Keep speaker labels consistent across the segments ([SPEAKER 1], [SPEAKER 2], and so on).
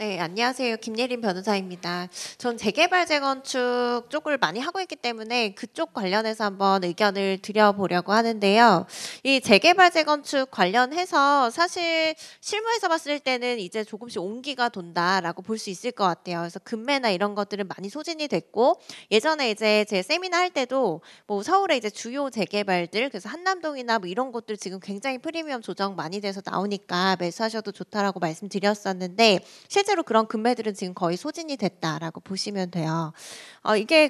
[SPEAKER 1] 네, 안녕하세요. 김예린 변호사입니다. 전 재개발 재건축 쪽을 많이 하고 있기 때문에 그쪽 관련해서 한번 의견을 드려보려고 하는데요. 이 재개발 재건축 관련해서 사실 실무에서 봤을 때는 이제 조금씩 온기가 돈다라고 볼 수 있을 것 같아요. 그래서 금매나 이런 것들은 많이 소진이 됐고, 예전에 이제 제 세미나 할 때도 뭐 서울의 이제 주요 재개발들, 그래서 한남동이나 뭐 이런 곳들 지금 굉장히 프리미엄 조정 많이 돼서 나오니까 매수하셔도 좋다라고 말씀드렸었는데, 실제로 그런 금매들은 지금 거의 소진이 됐다라고 보시면 돼요. 이게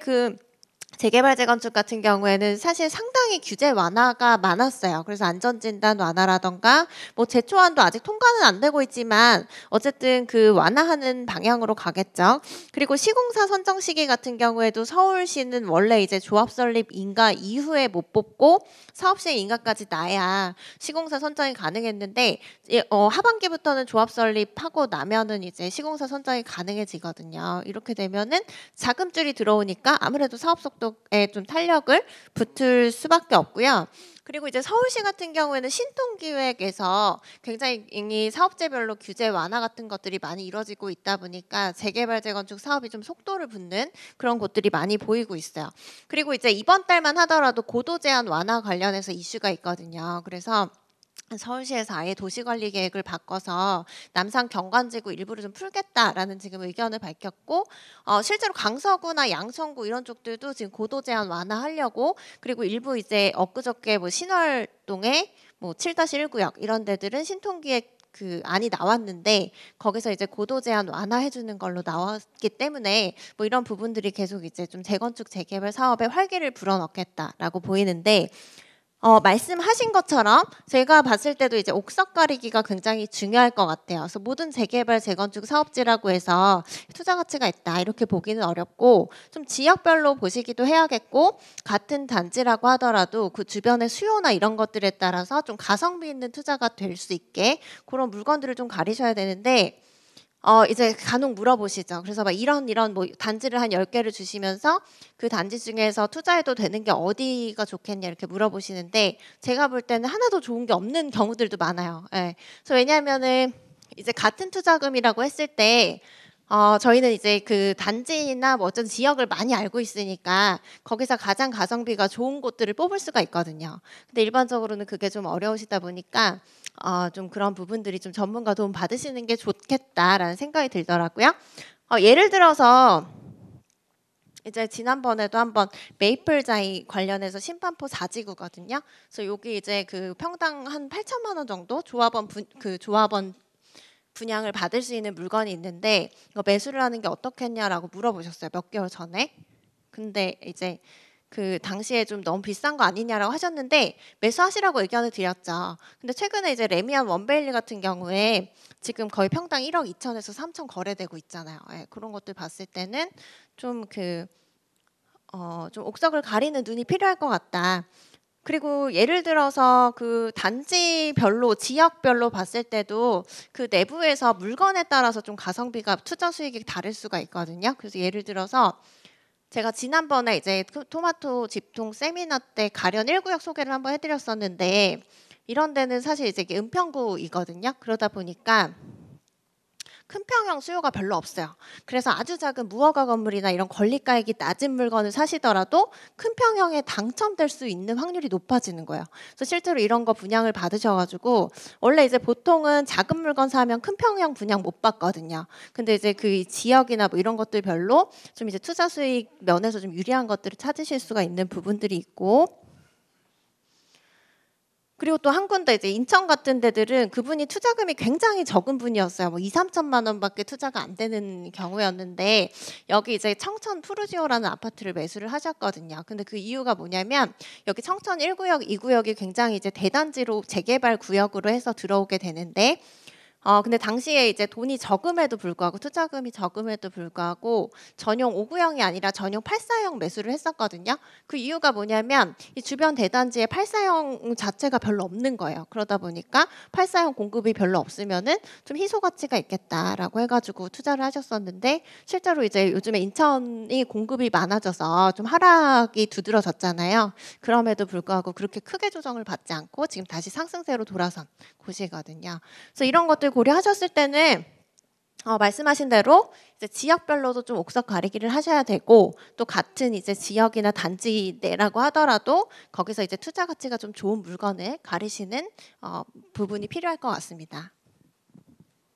[SPEAKER 1] 재개발 재건축 같은 경우에는 사실 상당히 규제 완화가 많았어요. 그래서 안전진단 완화라던가 뭐 제초안도 아직 통과는 안 되고 있지만 어쨌든 그 완화하는 방향으로 가겠죠. 그리고 시공사 선정 시기 같은 경우에도 서울시는 원래 이제 조합 설립 인가 이후에 못 뽑고 사업 시행 인가까지 나야 시공사 선정이 가능했는데 하반기부터는 조합 설립하고 나면은 이제 시공사 선정이 가능해지거든요. 이렇게 되면은 자금줄이 들어오니까 아무래도 사업 속도에 좀 탄력을 붙을 수밖에 없고요. 그리고 이제 서울시 같은 경우에는 신통기획에서 굉장히 이미 사업체별로 규제 완화 같은 것들이 많이 이루어지고 있다 보니까 재개발 재건축 사업이 좀 속도를 붙는 그런 곳들이 많이 보이고 있어요. 그리고 이제 이번 달만 하더라도 고도 제한 완화 관련해서 이슈가 있거든요. 그래서 서울시에서 아예 도시관리 계획을 바꿔서 남산 경관지구 일부를 좀 풀겠다라는 지금 의견을 밝혔고, 실제로 강서구나 양천구 이런 쪽들도 지금 고도 제한 완화하려고, 그리고 일부 이제 엊그저께 뭐 신월동에 뭐 7-1구역 이런 데들은 신통기획 그 안이 나왔는데 거기서 이제 고도 제한 완화해 주는 걸로 나왔기 때문에 뭐 이런 부분들이 계속 이제 좀 재건축 재개발 사업에 활기를 불어넣겠다라고 보이는데, 말씀하신 것처럼 제가 봤을 때도 이제 옥석 가리기가 굉장히 중요할 것 같아요. 그래서 모든 재개발 재건축 사업지라고 해서 투자 가치가 있다 이렇게 보기는 어렵고, 좀 지역별로 보시기도 해야겠고, 같은 단지라고 하더라도 그 주변의 수요나 이런 것들에 따라서 좀 가성비 있는 투자가 될 수 있게 그런 물건들을 좀 가리셔야 되는데, 이제 간혹 물어보시죠. 그래서 막 이런 뭐 단지를 한 10개를 주시면서 그 단지 중에서 투자해도 되는 게 어디가 좋겠냐 이렇게 물어보시는데, 제가 볼 때는 하나도 좋은 게 없는 경우들도 많아요. 예. 그래서 왜냐하면은 이제 같은 투자금이라고 했을 때 저희는 이제 그 단지나 뭐 어떤 지역을 많이 알고 있으니까 거기서 가장 가성비가 좋은 곳들을 뽑을 수가 있거든요. 근데 일반적으로는 그게 좀 어려우시다 보니까 좀 그런 부분들이 좀 전문가 도움 받으시는 게 좋겠다라는 생각이 들더라고요. 예를 들어서 이제 지난번에도 한번 메이플자이 관련해서 심판포 4지구거든요. 그래서 여기 이제 그 평당 한 8천만 원 정도 조합원 분양을 받을 수 있는 물건이 있는데 이거 매수를 하는 게 어떻겠냐라고 물어보셨어요. 몇 개월 전에. 근데 이제 그 당시에 좀 너무 비싼 거 아니냐라고 하셨는데 매수하시라고 의견을 드렸죠. 근데 최근에 이제 레미안 원베일리 같은 경우에 지금 거의 평당 1억 2천에서 3천 거래되고 있잖아요. 예, 그런 것들 봤을 때는 좀 좀 옥석을 가리는 눈이 필요할 것 같다. 그리고 예를 들어서 그 단지별로 지역별로 봤을 때도 그 내부에서 물건에 따라서 좀 가성비가 투자 수익이 다를 수가 있거든요. 그래서 예를 들어서 제가 지난번에 이제 토마토 집통 세미나 때 가련 1구역 소개를 한번 해드렸었는데, 이런 데는 사실 이제 이게 은평구이거든요. 그러다 보니까 큰 평형 수요가 별로 없어요. 그래서 아주 작은 무허가 건물이나 이런 권리가액이 낮은 물건을 사시더라도 큰 평형에 당첨될 수 있는 확률이 높아지는 거예요. 그래서 실제로 이런 거 분양을 받으셔가지고 원래 이제 보통은 작은 물건 사면 큰 평형 분양 못 받거든요. 근데 이제 그 지역이나 뭐 이런 것들별로 좀 이제 투자 수익 면에서 좀 유리한 것들을 찾으실 수가 있는 부분들이 있고, 그리고 또 한 군데 이제 인천 같은 데들은 그분이 투자금이 굉장히 적은 분이었어요. 뭐 2-3천만 원밖에 투자가 안 되는 경우였는데 여기 이제 청천 푸르지오라는 아파트를 매수를 하셨거든요. 근데 그 이유가 뭐냐면 여기 청천 1구역, 2구역이 굉장히 이제 대단지로 재개발 구역으로 해서 들어오게 되는데, 근데 당시에 이제 돈이 적음에도 불구하고 투자금이 적음에도 불구하고 전용 5구형이 아니라 전용 8사형 매수를 했었거든요. 그 이유가 뭐냐면 이 주변 대단지에 8사형 자체가 별로 없는 거예요. 그러다 보니까 8사형 공급이 별로 없으면은 좀 희소 가치가 있겠다라고 해가지고 투자를 하셨었는데, 실제로 이제 요즘에 인천이 공급이 많아져서 좀 하락이 두드러졌잖아요. 그럼에도 불구하고 그렇게 크게 조정을 받지 않고 지금 다시 상승세로 돌아선 곳이거든요. 그래서 이런 것들 고려하셨을 때는 말씀하신 대로 이제 지역별로도 좀 옥석 가리기를 하셔야 되고 또 같은 이제 지역이나 단지 내라고 하더라도 거기서 이제 투자 가치가 좀 좋은 물건을 가리시는 부분이 필요할 것 같습니다.